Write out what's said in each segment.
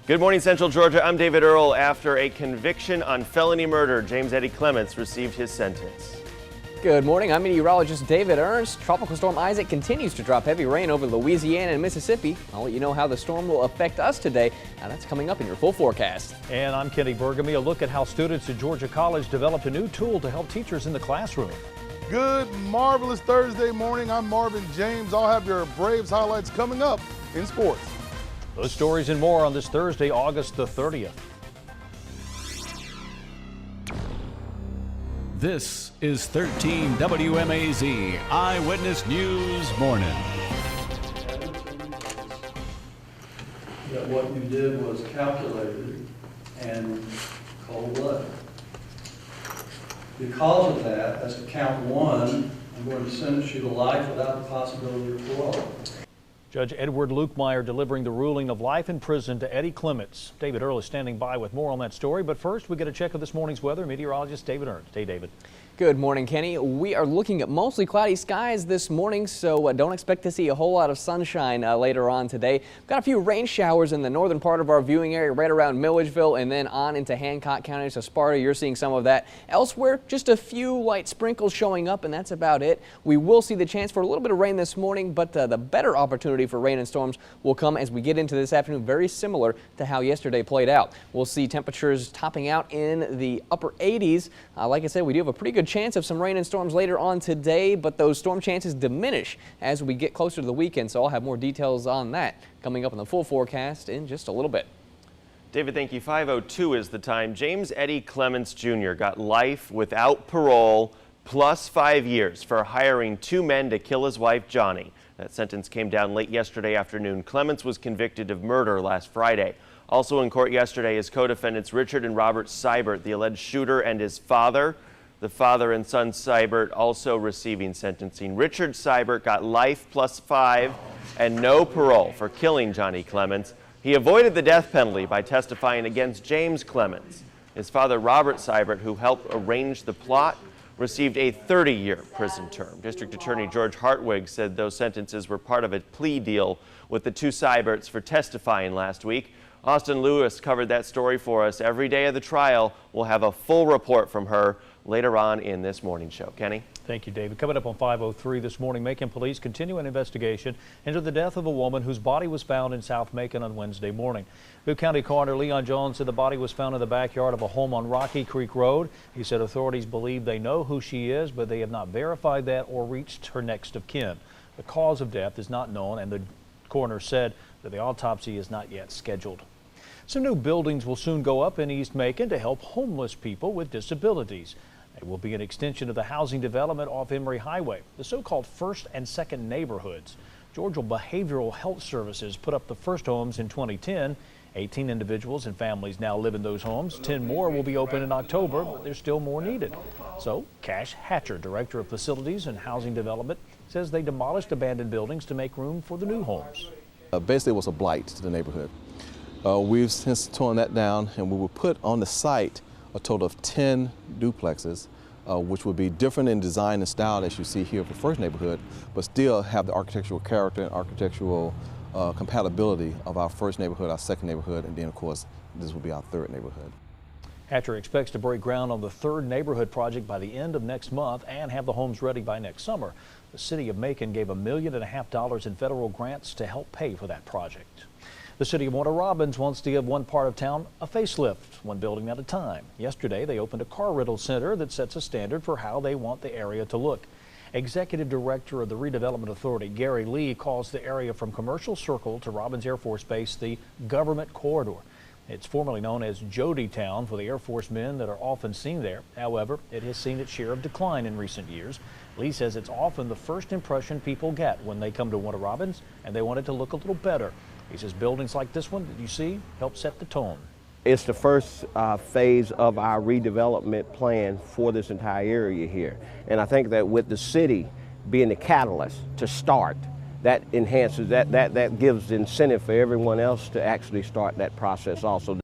Good morning, Central Georgia. I'm David Earle. After a conviction on felony murder, James Eddie Clements received his sentence. Good morning. I'm meteorologist David Ernst. Tropical Storm Isaac continues to drop heavy rain over Louisiana and Mississippi. I'll let you know how the storm will affect us today. Now that's coming up in your full forecast. And I'm Kenny Bergamy. A look at how students at Georgia College developed a new tool to help teachers in the classroom. Good, marvelous Thursday morning. I'm Marvin James. I'll have your Braves highlights coming up in sports. Those stories and more on this Thursday, August the 30th. This is 13 WMAZ Eyewitness News Morning. That what you did was calculated and cold-blooded. Because of that, that's count one. I'm going to sentence you to life without the possibility of parole. Judge Edward Lukemeyer delivering the ruling of life in prison to Eddie Clements. David Earle is standing by with more on that story. But first, we get a check of this morning's weather. Meteorologist David Ernst. Hey, David. Good morning, Kenny. We are looking at mostly cloudy skies this morning, so don't expect to see a whole lot of sunshine later on today. We've got a few rain showers in the northern part of our viewing area, right around Milledgeville and then on into Hancock County. So Sparta, you're seeing some of that. Elsewhere, just a few light sprinkles showing up, and that's about it. We will see the chance for a little bit of rain this morning, but the better opportunity for rain and storms will come as we get into this afternoon, very similar to how yesterday played out. We'll see temperatures topping out in the upper 80s. Like I said, we do have a pretty good chance of some rain and storms later on today, but those storm chances diminish as we get closer to the weekend, so I'll have more details on that coming up in the full forecast in just a little bit. David, thank you. 5:02 is the time. James Eddie Clements Jr. got life without parole plus 5 years for hiring two men to kill his wife, Johnny. That sentence came down late yesterday afternoon. Clements was convicted of murder last Friday. Also in court yesterday is co-defendants Richard and Robert Seibert, the alleged shooter, and his father. The father and son Seibert also receiving sentencing. Richard Seibert got life plus 5 and no parole for killing Johnny Clements. He avoided the death penalty by testifying against James Clements. His father, Robert Seibert, who helped arrange the plot, received a 30-year prison term. District Attorney George Hartwig said those sentences were part of a plea deal with the two Seiberts for testifying last week. Austin Lewis covered that story for us. Every day of the trial, we'll have a full report from her later on in this morning show. Kenny? Thank you, David. Coming up on 5:03 this morning, Macon police continue an investigation into the death of a woman whose body was found in South Macon on Wednesday morning. Bibb County Coroner Leon Jones said the body was found in the backyard of a home on Rocky Creek Road. He said authorities believe they know who she is, but they have not verified that or reached her next of kin. The cause of death is not known, and the coroner said that the autopsy is not yet scheduled. Some new buildings will soon go up in East Macon to help homeless people with disabilities. It will be an extension of the housing development off Emory Highway, the so-called first and second neighborhoods. Georgia Behavioral Health Services put up the first homes in 2010. 18 individuals and families now live in those homes. 10 more will be open in October, but there's still more needed. So Cash Hatcher, Director of Facilities and Housing Development, says they demolished abandoned buildings to make room for the new homes. Basically, it was a blight to the neighborhood. We've since torn that down, and we will put on the site a total of 10 duplexes, which would be different in design and style as you see here for First Neighborhood, but still have the architectural character and architectural compatibility of our first neighborhood, our second neighborhood, and then of course this will be our third neighborhood. Hatcher expects to break ground on the third neighborhood project by the end of next month and have the homes ready by next summer. The city of Macon gave $1.5 million in federal grants to help pay for that project. The city of Warner Robins wants to give one part of town a facelift, one building at a time. Yesterday, they opened a car rental center that sets a standard for how they want the area to look. Executive Director of the Redevelopment Authority, Gary Lee, calls the area from Commercial Circle to Robins Air Force Base the Government Corridor. It's formerly known as Jody Town for the Air Force men that are often seen there. However, it has seen its share of decline in recent years. Lee says it's often the first impression people get when they come to Warner Robins, and they want it to look a little better. He says buildings like this one that you see help set the tone. It's the first phase of our redevelopment plan for this entire area here. And I think that with the city being the catalyst to start, that enhances, that gives incentive for everyone else to actually start that process also.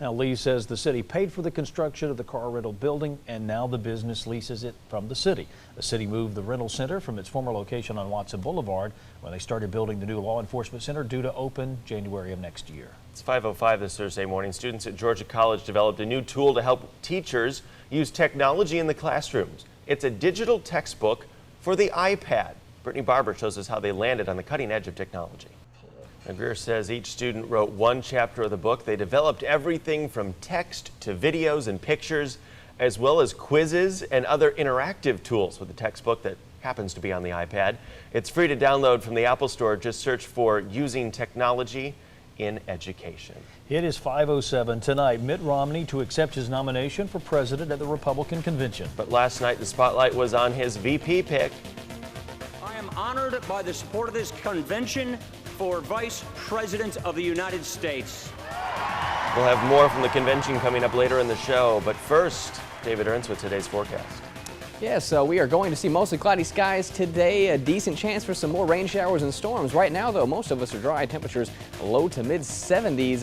Now, Lee says the city paid for the construction of the car rental building, and now the business leases it from the city. The city moved the rental center from its former location on Watson Boulevard when they started building the new law enforcement center, due to open January of next year. It's 5:05 this Thursday morning. Students at Georgia College developed a new tool to help teachers use technology in the classrooms. It's a digital textbook for the iPad. Brittany Barber shows us how they landed on the cutting edge of technology. Greer says each student wrote one chapter of the book. They developed everything from text to videos and pictures, as well as quizzes and other interactive tools with the textbook that happens to be on the iPad. It's free to download from the Apple Store. Just search for Using Technology in Education. It is 5:07 tonight. Mitt Romney to accept his nomination for president at the Republican convention. But last night the spotlight was on his VP pick. I am honored by the support of this convention for Vice President of the United States. We'll have more from the convention coming up later in the show, but first, David Ernst with today's forecast. Yeah, so we are going to see mostly cloudy skies today. A decent chance for some more rain showers and storms. Right now, though, most of us are dry. Temperatures low to mid 70s.